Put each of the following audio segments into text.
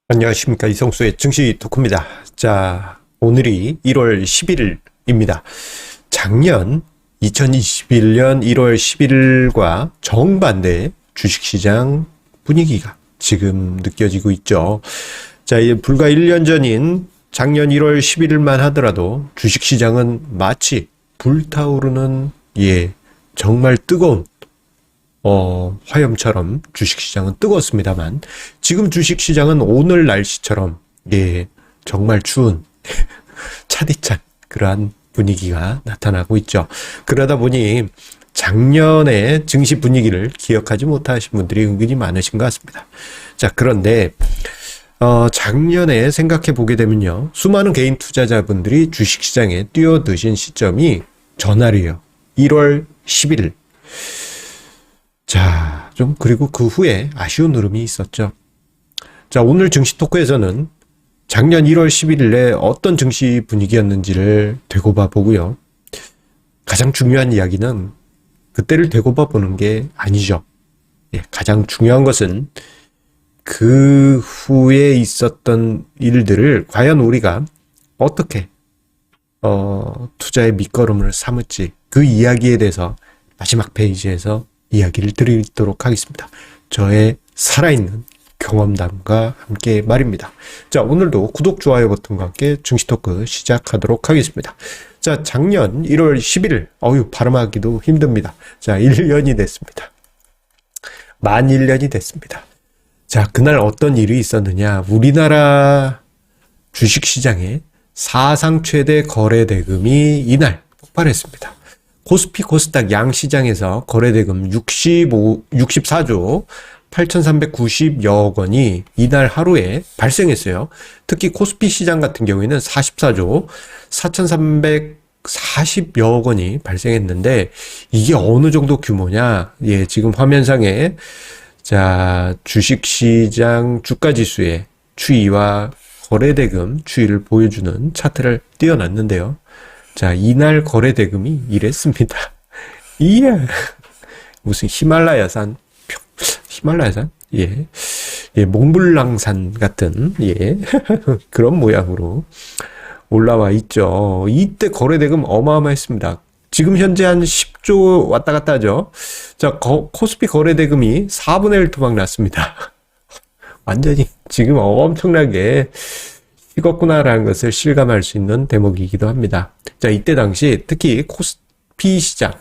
안녕하십니까. 이성수의 증시 토크입니다. 자, 오늘이 1월 11일입니다. 작년 2021년 1월 11일과 정반대의 주식시장 분위기가 지금 느껴지고 있죠. 자, 불과 1년 전인 작년 1월 11일만 하더라도 주식시장은 마치 불타오르는, 정말 뜨거운 화염처럼 주식시장은 뜨거웠습니다만, 지금 주식시장은 오늘 날씨처럼, 정말 추운, 차디찬, 그러한 분위기가 나타나고 있죠. 그러다 보니, 작년의 증시 분위기를 기억하지 못하신 분들이 은근히 많으신 것 같습니다. 자, 그런데, 작년에 생각해 보게 되면요, 수많은 개인 투자자분들이 주식시장에 뛰어드신 시점이 전날이에요. 1월 11일. 자, 그리고 그 후에 아쉬운 흐름이 있었죠. 자, 오늘 증시 토크에서는 작년 1월 11일에 어떤 증시 분위기였는지를 되짚어 보고요. 가장 중요한 이야기는 그때를 되짚어 보는 게 아니죠. 가장 중요한 것은 그 후에 있었던 일들을 과연 우리가 어떻게 투자의 밑거름을 삼을지, 그 이야기에 대해서 마지막 페이지에서 이야기를 드리도록 하겠습니다. 저의 살아있는 경험담과 함께 말입니다. 자, 오늘도 구독, 좋아요 버튼과 함께 증시 토크 시작하도록 하겠습니다. 자, 작년 1월 11일, 발음하기도 힘듭니다. 자, 1년이 됐습니다. 만 1년이 됐습니다. 자, 그날 어떤 일이 있었느냐. 우리나라 주식시장에 사상 최대 거래대금이 이날 폭발했습니다. 코스피 코스닥 양시장에서 거래대금 64조 8,390여억 원이 이날 하루에 발생했어요. 특히 코스피 시장 같은 경우에는 44조 4,340여억 원이 발생했는데, 이게 어느 정도 규모냐? 지금 화면상에, 자, 주식시장 주가지수의 추이와 거래대금 추이를 보여주는 차트를 띄워놨는데요. 자, 이날 거래대금이 이랬습니다. 무슨 히말라야산? 몽블랑산 같은, 그런 모양으로 올라와 있죠. 이때 거래대금 어마어마했습니다. 지금 현재 한 10조 왔다 갔다 하죠. 자, 코스피 거래대금이 4분의 1 토막 났습니다. 완전히 지금 엄청나게 식었구나라는 것을 실감할 수 있는 대목이기도 합니다. 자, 이때 당시 특히 코스피 시장,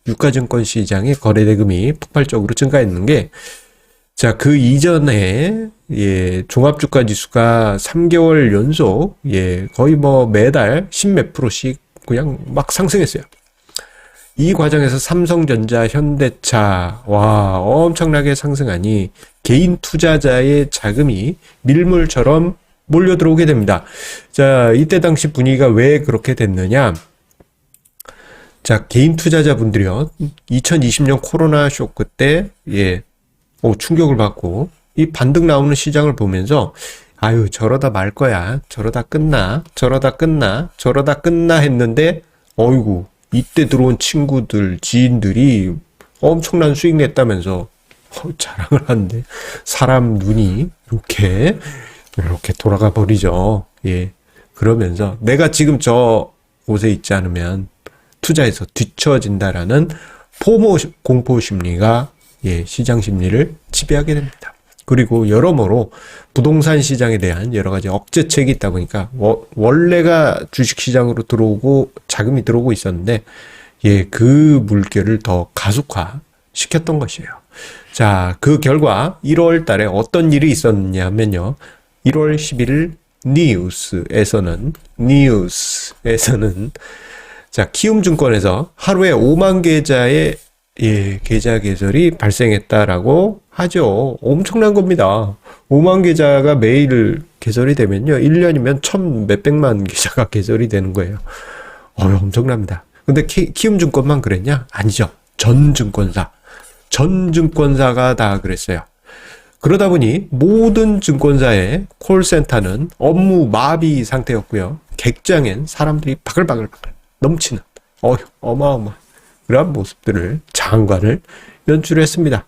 유가증권 시장의 거래대금이 폭발적으로 증가했는 게, 자, 그 이전에, 종합주가지수가 3개월 연속, 거의 매달 10몇 프로씩 그냥 막 상승했어요. 이 과정에서 삼성전자, 현대차, 엄청나게 상승하니 개인 투자자의 자금이 밀물처럼 몰려 들어오게 됩니다. 자, 이때 당시 분위기가 왜 그렇게 됐느냐? 자, 개인 투자자분들이요, 2020년 코로나 쇼크 때, 충격을 받고, 이 반등 나오는 시장을 보면서, 저러다 말 거야. 저러다 끝나. 했는데, 이때 들어온 친구들, 지인들이 엄청난 수익 냈다면서, 자랑을 하는데, 사람 눈이 이렇게 돌아가 버리죠. 그러면서 내가 지금 저 곳에 있지 않으면 투자에서 뒤처진다라는 포모 공포 심리가 시장 심리를 지배하게 됩니다. 그리고 여러모로 부동산 시장에 대한 여러 가지 억제책이 있다 보니까 원래가 주식 시장으로 들어오고 자금이 들어오고 있었는데, 그 물결을 더 가속화 시켰던 것이에요. 자, 그 결과 1월 달에 어떤 일이 있었냐면요. 1월 11일 뉴스에서는 자, 키움증권에서 하루에 5만 계좌의 계좌 개설이 발생했다라고 하죠. 엄청난 겁니다. 5만 계좌가 매일 개설이 되면요, 1년이면 1,000 몇백만 계좌가 개설이 되는 거예요. 엄청납니다. 근데 키움증권만 그랬냐? 아니죠. 전 증권사가 다 그랬어요. 그러다 보니 모든 증권사의 콜센터는 업무 마비 상태였고요. 객장엔 사람들이 바글바글 넘치는 어마어마한 그런 모습들을, 장관을 연출했습니다.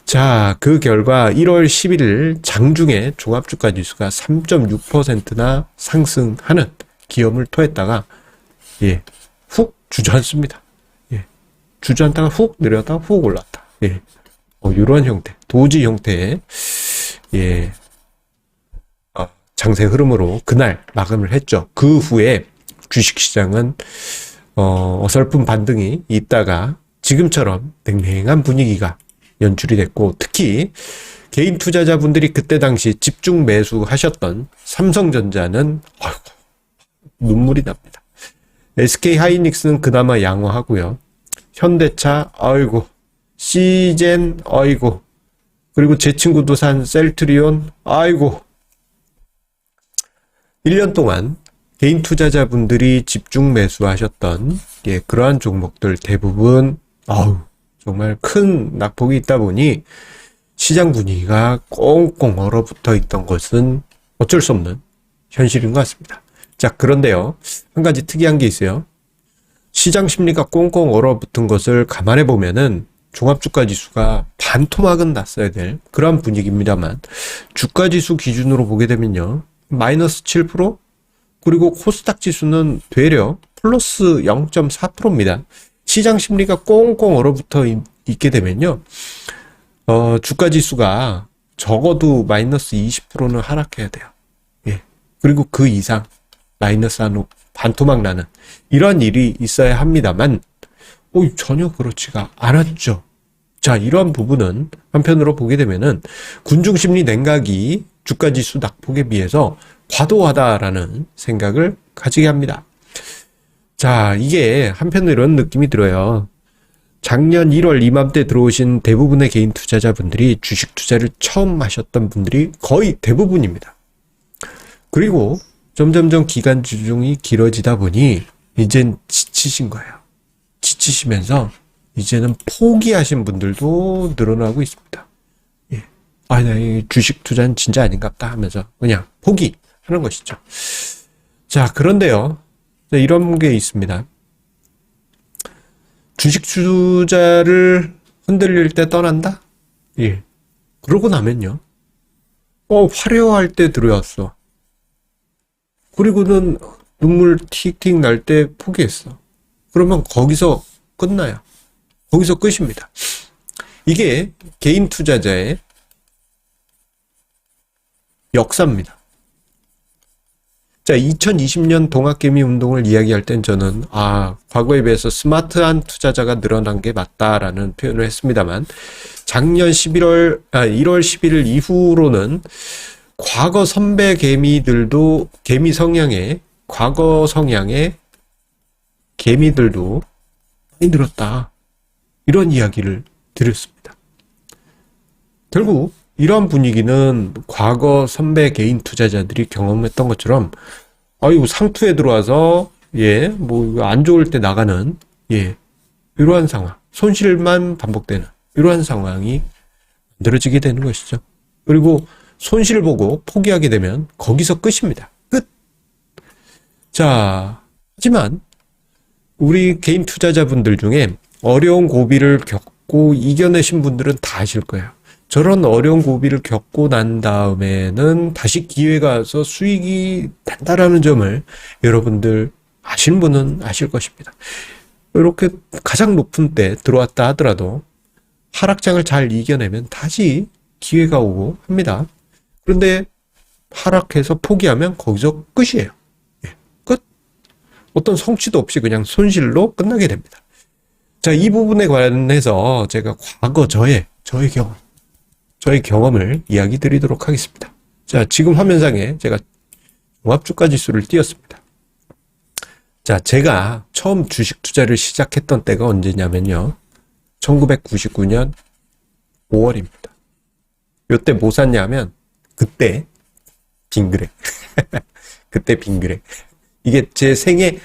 자, 그 결과 1월 11일 장중에 종합주가 지수가 3.6%나 상승하는 기염을 토했다가 훅 주저앉습니다. 주저앉다가 훅 내려갔다가 훅 올랐다. 이런 형태, 도지 형태의 장세 흐름으로 그날 마감을 했죠. 그 후에 주식시장은 어설픈 반등이 있다가 지금처럼 냉랭한 분위기가 연출이 됐고, 특히 개인 투자자분들이 그때 당시 집중 매수하셨던 삼성전자는 눈물이 납니다. SK하이닉스는 그나마 양호하고요. 현대차 시젠 그리고 제 친구도 산 셀트리온 1년 동안 개인 투자자분들이 집중 매수하셨던 그러한 종목들 대부분 정말 큰 낙폭이 있다 보니 시장 분위기가 꽁꽁 얼어붙어 있던 것은 어쩔 수 없는 현실인 것 같습니다. 자, 그런데요, 한 가지 특이한 게 있어요. 시장 심리가 꽁꽁 얼어붙은 것을 감안해 보면은 종합주가 지수가 반토막은 났어야 될 그런 분위기입니다만, 주가 지수 기준으로 보게 되면요, 마이너스 7%, 그리고 코스닥 지수는 되려 플러스 0.4%입니다. 시장 심리가 꽁꽁 얼어붙어 있게 되면요, 주가 지수가 적어도 마이너스 20%는 하락해야 돼요. 그리고 그 이상 마이너스 한 반토막 나는 이런 일이 있어야 합니다만, 전혀 그렇지가 않았죠. 자, 이러한 부분은 한편으로 보게 되면은 군중심리 냉각이 주가지수 낙폭에 비해서 과도하다라는 생각을 가지게 합니다. 자, 이게 한편으로 이런 느낌이 들어요. 작년 1월 이맘때 들어오신 대부분의 개인 투자자분들이 주식 투자를 처음 하셨던 분들이 거의 대부분입니다. 그리고 점점점 기간 주중이 길어지다 보니 이젠 지치신 거예요. 지치시면서 이제는 포기하신 분들도 늘어나고 있습니다. 나 이 주식 투자는 진짜 아닌갑다 하면서 그냥 포기하는 것이죠. 자, 그런데요, 이런 게 있습니다. 주식 투자를 흔들릴 때 떠난다? 그러고 나면요, 화려할 때 들어왔어. 그리고는 눈물 틱틱 날 때 포기했어. 그러면 거기서 끝나요. 거기서 끝입니다. 이게 개인 투자자의 역사입니다. 자, 2020년 동학개미 운동을 이야기할 땐 저는 과거에 비해서 스마트한 투자자가 늘어난 게 맞다라는 표현을 했습니다만, 작년 1월 11일 이후로는 과거 선배 개미들도, 개미 성향의 과거 성향의 개미들도 많이 늘었다, 이런 이야기를 드렸습니다. 결국 이러한 분위기는 과거 선배 개인 투자자들이 경험했던 것처럼 상투에 들어와서 안 좋을 때 나가는 이러한 상황, 손실만 반복되는 이러한 상황이 만들어지게 되는 것이죠. 그리고 손실 보고 포기하게 되면 거기서 끝입니다. 끝. 자, 하지만 우리 개인 투자자분들 중에 어려운 고비를 겪고 이겨내신 분들은 다 아실 거예요. 저런 어려운 고비를 겪고 난 다음에는 다시 기회가 와서 수익이 난다라는 점을 여러분들 아시는 분은 아실 것입니다. 이렇게 가장 높은 때 들어왔다 하더라도 하락장을 잘 이겨내면 다시 기회가 오고 합니다. 그런데 하락해서 포기하면 거기서 끝이에요. 끝. 어떤 성취도 없이 그냥 손실로 끝나게 됩니다. 자, 이 부분에 관해서 제가 과거 저의 경험을 이야기 드리도록 하겠습니다. 자, 지금 화면상에 제가 종합주가 지수를 띄웠습니다. 자, 제가 처음 주식 투자를 시작했던 때가 언제냐면요, 1999년 5월입니다. 요때 뭐 샀냐면, 그때 빙그레. 그때 빙그레. 이게 제 생애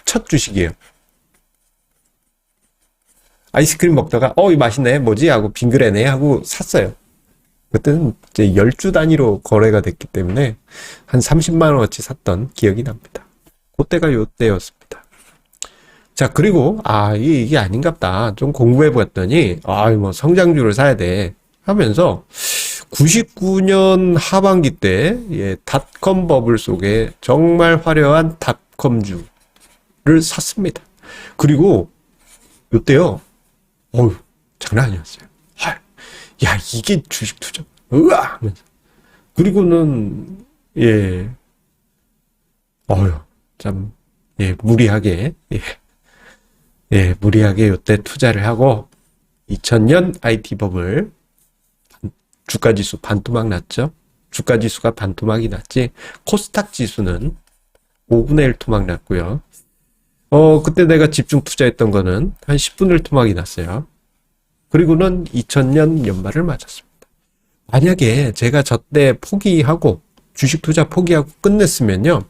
첫 주식이에요. 아이스크림 먹다가 이거 맛있네, 뭐지 하고 빙그레네 하고 샀어요. 그때는 이제 10주 단위로 거래가 됐기 때문에 한 30만 원어치 샀던 기억이 납니다. 그때가 요때였습니다. 자, 그리고, 이게 아닌갑다. 좀 공부해 봤더니, 뭐 성장주를 사야 돼. 하면서, 99년 하반기 때, 닷컴 버블 속에 정말 화려한 닷컴주를 샀습니다. 그리고, 요때요, 장난 아니었어요. 야, 이게 주식 투자. 으아! 하면서. 그리고는, 참, 무리하게, 무리하게 요때 투자를 하고, 2000년 IT 버블, 주가 지수 반토막 났죠? 주가 지수가 반토막이 났지, 코스닥 지수는 5분의 1 토막 났고요. 그때 내가 집중 투자했던 거는 한 10분의 1 토막이 났어요. 그리고는 2000년 연말을 맞았습니다. 만약에 제가 저때 포기하고, 주식 투자 포기하고 끝냈으면요,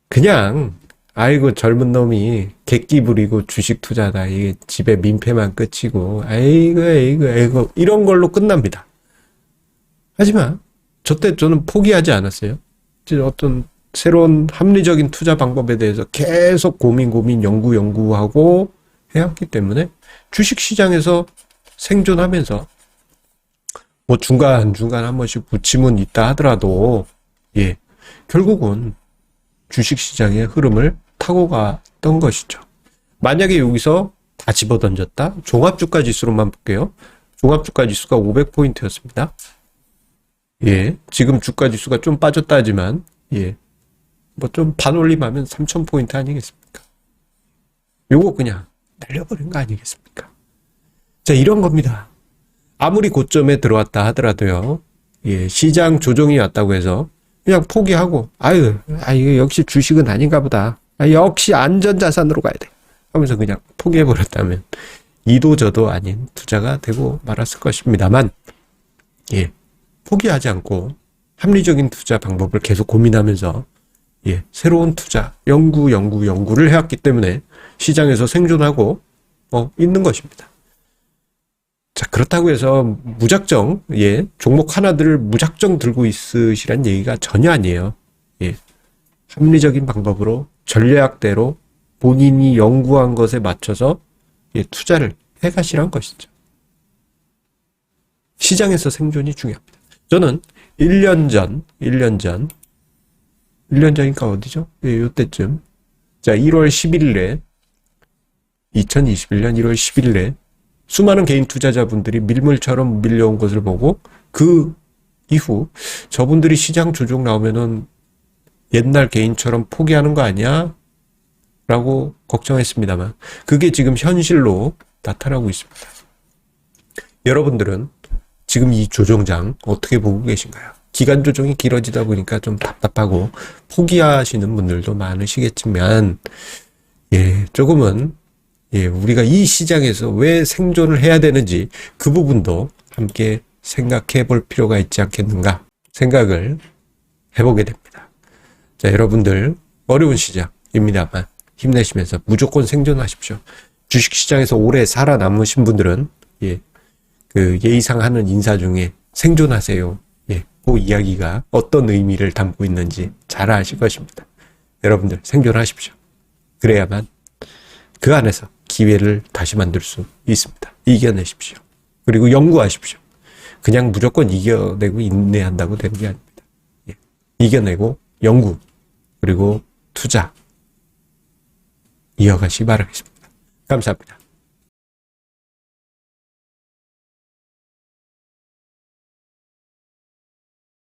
그냥, 아이고, 젊은 놈이 객기 부리고 주식 투자다. 이게 집에 민폐만 끝이고, 아이고, 이런 걸로 끝납니다. 하지만, 저때 저는 포기하지 않았어요. 어떤 새로운 합리적인 투자 방법에 대해서 계속 연구하고 해왔기 때문에, 주식 시장에서 생존하면서, 뭐 중간중간 한 번씩 부침은 있다 하더라도, 결국은 주식시장의 흐름을 타고 갔던 것이죠. 만약에 여기서 다 집어던졌다? 종합주가 지수로만 볼게요. 종합주가 지수가 500포인트였습니다. 지금 주가 지수가 좀 빠졌다 하지만, 뭐 좀 반올림하면 3000포인트 아니겠습니까? 요거 그냥 날려버린 거 아니겠습니까? 자, 이런 겁니다. 아무리 고점에 들어왔다 하더라도요, 시장 조정이 왔다고 해서 그냥 포기하고, 이거 역시 주식은 아닌가 보다. 역시 안전자산으로 가야 돼. 하면서 그냥 포기해버렸다면, 이도 저도 아닌 투자가 되고 말았을 것입니다만, 포기하지 않고 합리적인 투자 방법을 계속 고민하면서, 새로운 투자, 연구를 해왔기 때문에 시장에서 생존하고, 있는 것입니다. 자, 그렇다고 해서 무작정, 종목 하나들을 무작정 들고 있으시란 얘기가 전혀 아니에요. 합리적인 방법으로 전략대로 본인이 연구한 것에 맞춰서 투자를 해가시란 것이죠. 시장에서 생존이 중요합니다. 저는 1년 전이니까 어디죠? 요때쯤. 자, 1월 11일에, 2021년 1월 11일에 수많은 개인 투자자분들이 밀물처럼 밀려온 것을 보고 그 이후 저분들이 시장 조정 나오면은 옛날 개인처럼 포기하는 거 아니야? 라고 걱정했습니다만 그게 지금 현실로 나타나고 있습니다. 여러분들은 지금 이 조정장 어떻게 보고 계신가요? 기간 조정이 길어지다 보니까 좀 답답하고 포기하시는 분들도 많으시겠지만 조금은 우리가 이 시장에서 왜 생존을 해야 되는지 그 부분도 함께 생각해 볼 필요가 있지 않겠는가 생각을 해보게 됩니다. 자, 여러분들 어려운 시장입니다만 힘내시면서 무조건 생존하십시오. 주식시장에서 오래 살아남으신 분들은 그 예의상 하는 인사 중에 생존하세요. 그 이야기가 어떤 의미를 담고 있는지 잘 아실 것입니다. 여러분들 생존하십시오. 그래야만 그 안에서 기회를 다시 만들 수 있습니다. 이겨내십시오. 그리고 연구하십시오. 그냥 무조건 이겨내고 인내한다고 되는 게 아닙니다. 이겨내고 연구 그리고 투자 이어가시 바라겠습니다. 감사합니다.